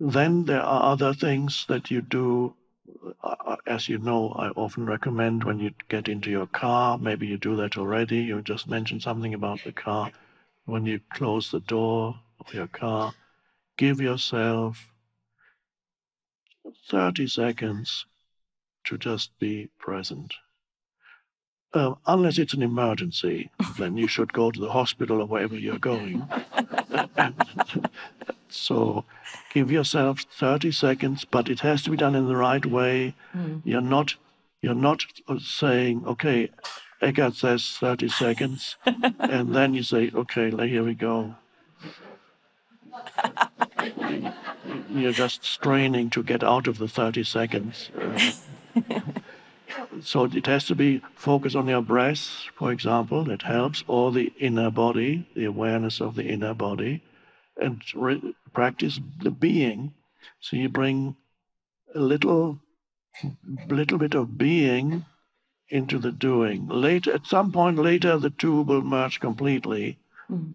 Then there are other things that you do. As you know, I often recommend when you get into your car, maybe you do that already, you just mentioned something about the car. When you close the door of your car, give yourself 30 seconds to just be present. Unless it's an emergency, then you should go to the hospital or wherever you're going. So give yourself 30 seconds, but it has to be done in the right way. You're not saying, okay, Eckhart says 30 seconds, and then you say, okay, here we go. You're just straining to get out of the 30 seconds. So it has to be focused on your breath, for example, that helps, or the inner body, the awareness of the inner body, and practice the being. So you bring a little bit of being into the doing. Later, at some point later, the two will merge completely. And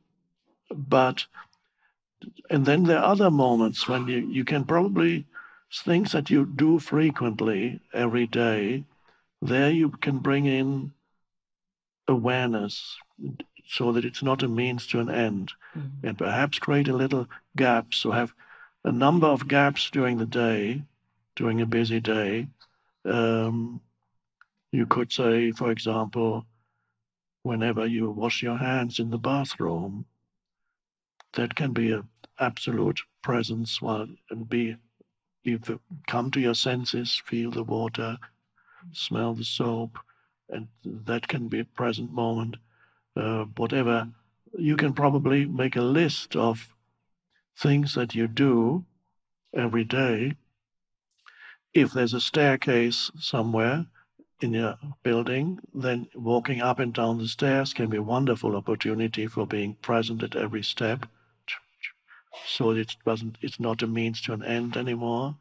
then there are other moments when you can probably, things that you do frequently every day, there you can bring in awareness so that it's not a means to an end. And perhaps create a little gap, so have a number of gaps during the day, during a busy day. You could say, for example, whenever you wash your hands in the bathroom, that can be an absolute presence you come to your senses, feel the water, smell the soap, and that can be a present moment. Whatever, you can probably make a list of things that you do every day. If there's a staircase somewhere in your building, then walking up and down the stairs can be a wonderful opportunity for being present at every step. So it's not a means to an end anymore.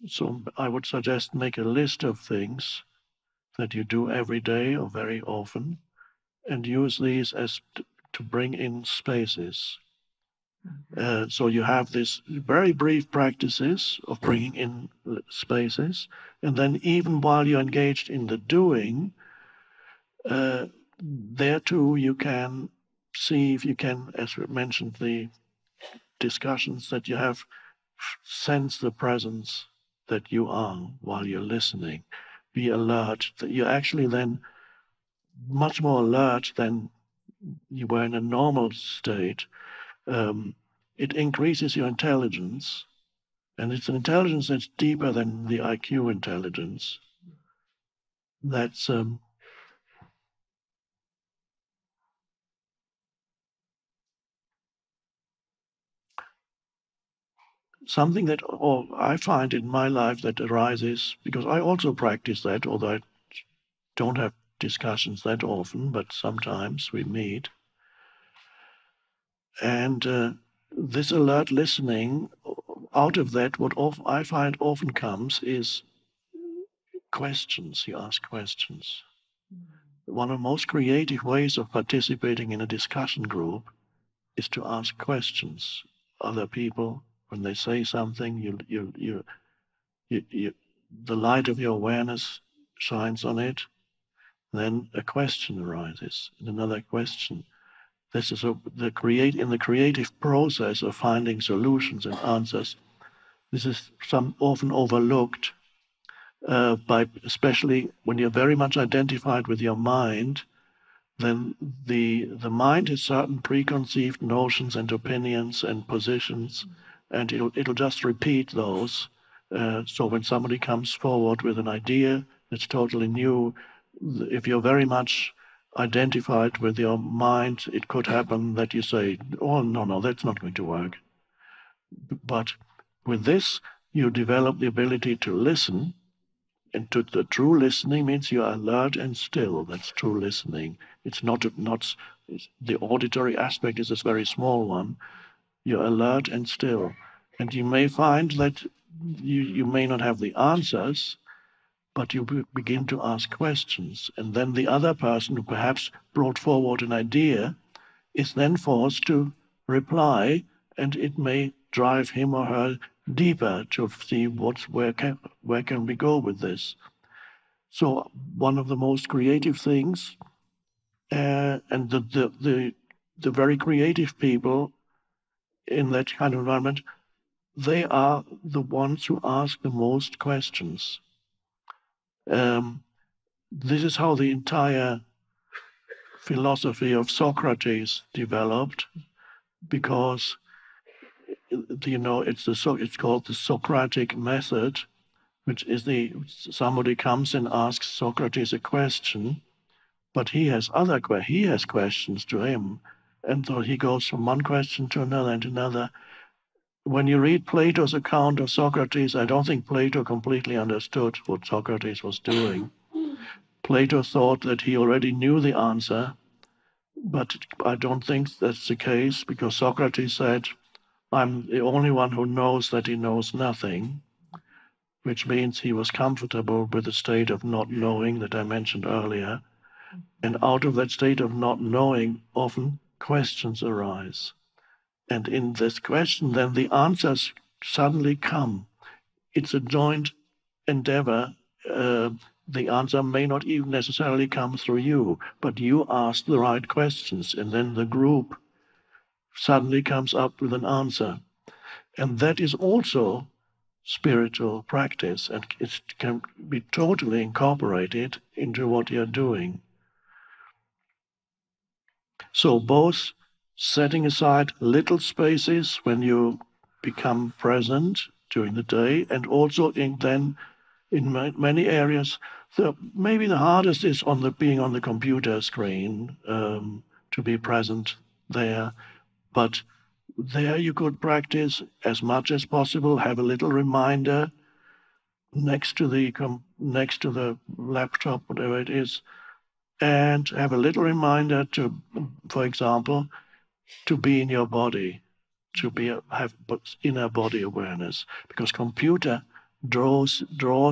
So I would suggest make a list of things that you do every day or very often, and use these as to bring in spaces. So you have these very brief practices of bringing in spaces, and then even while you're engaged in the doing, there too you can see if you can, as we mentioned, the discussions that you have, sense the presence that you are while you're listening. Be alert, that you're actually then much more alert than you were in a normal state. It increases your intelligence, and it's an intelligence that's deeper than the IQ intelligence. That's something that I find in my life that arises, because I also practice that, although I don't have discussions that often, but sometimes we meet. And this alert listening, out of that, what I find often comes is questions. You ask questions. One of the most creative ways of participating in a discussion group is to ask questions. Other people, when they say something, the light of your awareness shines on it. Then a question arises, and another question. This is in the creative process of finding solutions and answers. This is often overlooked, especially when you're very much identified with your mind. Then the mind has certain preconceived notions and opinions and positions, and it'll just repeat those. So when somebody comes forward with an idea that's totally new, if you're very much identified with your mind, it could happen that you say, oh, no, that's not going to work. But with this, you develop the ability to listen, and the true listening means you are alert and still. That's true listening. It's not the auditory aspect is a very small one. You're alert and still. And you may find that you may not have the answers, but you begin to ask questions. And then the other person who perhaps brought forward an idea is then forced to reply, and it may drive him or her deeper to see where can we go with this. So one of the most creative things, and the very creative people in that kind of environment, they are the ones who ask the most questions. This is how the entire philosophy of Socrates developed, because it's called the Socratic method, which is somebody comes and asks Socrates a question, but he has questions to him, and so he goes from one question to another and another. When you read Plato's account of Socrates, I don't think Plato completely understood what Socrates was doing. Plato thought that he already knew the answer, but I don't think that's the case, because Socrates said, I'm the only one who knows that he knows nothing, which means he was comfortable with the state of not knowing that I mentioned earlier. And out of that state of not knowing, often questions arise. And in this question, then the answers suddenly come. It's a joint endeavor. The answer may not even necessarily come through you, but you ask the right questions, and then the group suddenly comes up with an answer. And that is also spiritual practice, and it can be totally incorporated into what you're doing. So both setting aside little spaces when you become present during the day, and also in many areas, maybe the hardest is being on the computer screen, to be present there. But there you could practice as much as possible. Have a little reminder next to the laptop, whatever it is, and have a little reminder to, for example, to be in your body, have inner body awareness, because computer draws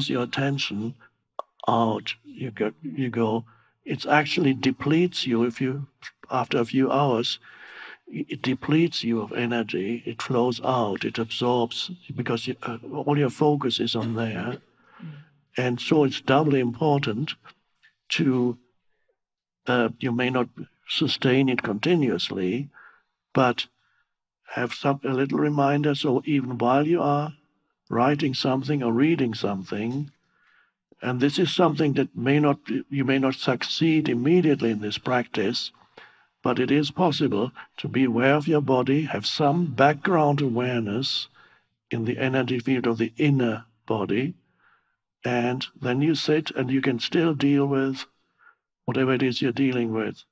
your attention out. You go. It actually depletes you after a few hours. It depletes you of energy. It flows out. It absorbs, because all your focus is on there, and so it's doubly important to. You may not sustain it continuously, but have a little reminder, so even while you are writing something or reading something, and this is something that you may not succeed immediately in this practice, but it is possible to be aware of your body, have some background awareness in the energy field of the inner body, and then you sit and you can still deal with whatever it is you're dealing with.